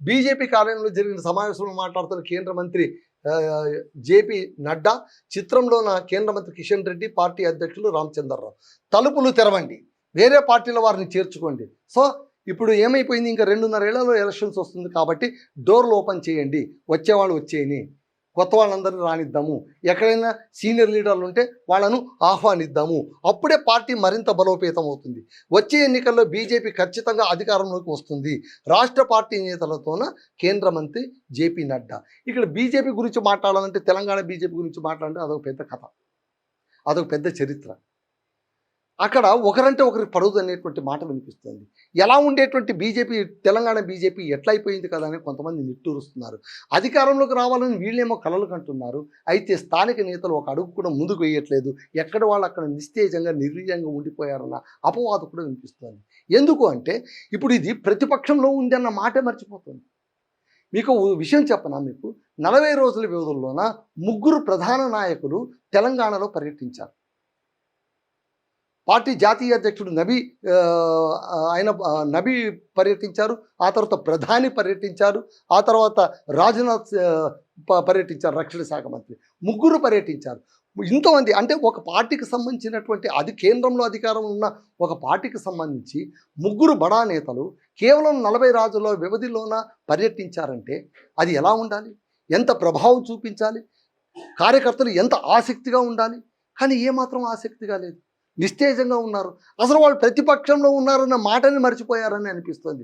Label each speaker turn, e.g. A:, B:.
A: BJP కార్యాలయంలో జరిగిన సమావేశంలో మాట్లాడుతున్న కేంద్ర మంత్రి జేపీ నడ్డా, చిత్రంలోన కేంద్ర మంత్రి కిషన్ రెడ్డి, పార్టీ అధ్యక్షులు రామచంద్రరావు. తలుపులు తెరవండి, వేరే పార్టీల వారిని చేర్చుకోండి. సో ఇప్పుడు ఏమైపోయింది, ఇంకా 2.5 ఏళ్లలో ఎలక్షన్స్ వస్తుంది కాబట్టి డోర్లు ఓపెన్ చేయండి, వచ్చేవాళ్ళు వచ్చేయని, కొత్త వాళ్ళందరినీ రానిద్దాము, ఎక్కడైనా సీనియర్ లీడర్లు ఉంటే వాళ్ళను ఆహ్వానిద్దాము. అప్పుడే పార్టీ మరింత బలోపేతం అవుతుంది. వచ్చే ఎన్నికల్లో బీజేపీ ఖచ్చితంగా అధికారంలోకి వస్తుంది. రాష్ట్ర పార్టీ నేతలతోన కేంద్ర మంత్రి జేపీ నడ్డా. ఇక్కడ బీజేపీ గురించి మాట్లాడాలంటే, తెలంగాణ బీజేపీ గురించి మాట్లాడాలంటే అదొక పెద్ద కథ, అదొక పెద్ద చరిత్ర. అక్కడ ఒకరంటే ఒకరికి పడదు అనేటువంటి మాట వినిపిస్తుంది. ఎలా ఉండేటువంటి బీజేపీ, తెలంగాణ బీజేపీ ఎట్లయిపోయింది కదా అని కొంతమంది నిట్టూరుస్తున్నారు. అధికారంలోకి రావాలని వీళ్ళేమో కలలు కంటున్నారు. అయితే స్థానిక నేతలు ఒక అడుగు కూడా ముందుకు వేయట్లేదు. ఎక్కడ వాళ్ళు అక్కడ నిస్తేజంగా నిర్వీర్యంగా ఉండిపోయారన్న అపవాదు కూడా వినిపిస్తుంది. ఎందుకు అంటే ఇప్పుడు ఇది ప్రతిపక్షంలో ఉంది అన్న మాటే మర్చిపోతుంది. మీకు విషయం చెప్పనా, మీకు 40 రోజుల వ్యవధిలోన 3 ప్రధాన నాయకులు తెలంగాణలో పర్యటించారు. పార్టీ జాతీయ అధ్యక్షుడు నబీ పర్యటించారు, ఆ తర్వాత ప్రధాని పర్యటించారు, ఆ తర్వాత రాజ్నాథ్ పర్యటించారు, రక్షణ శాఖ మంత్రి. 3 పర్యటించారు. ఇంతమంది అంటే ఒక పార్టీకి సంబంధించినటువంటి, అది కేంద్రంలో అధికారం ఉన్న ఒక పార్టీకి సంబంధించి 3 బడా నేతలు కేవలం 40 రోజుల వ్యవధిలోన పర్యటించారంటే అది ఎలా ఉండాలి, ఎంత ప్రభావం చూపించాలి, కార్యకర్తలు ఎంత ఆసక్తిగా ఉండాలి. కానీ ఏమాత్రం ఆసక్తిగా లేదు, నిస్తేజంగా ఉన్నారు. అసలు వాళ్ళు ప్రతిపక్షంలో ఉన్నారన్న మాటని మర్చిపోయారని అనిపిస్తుంది.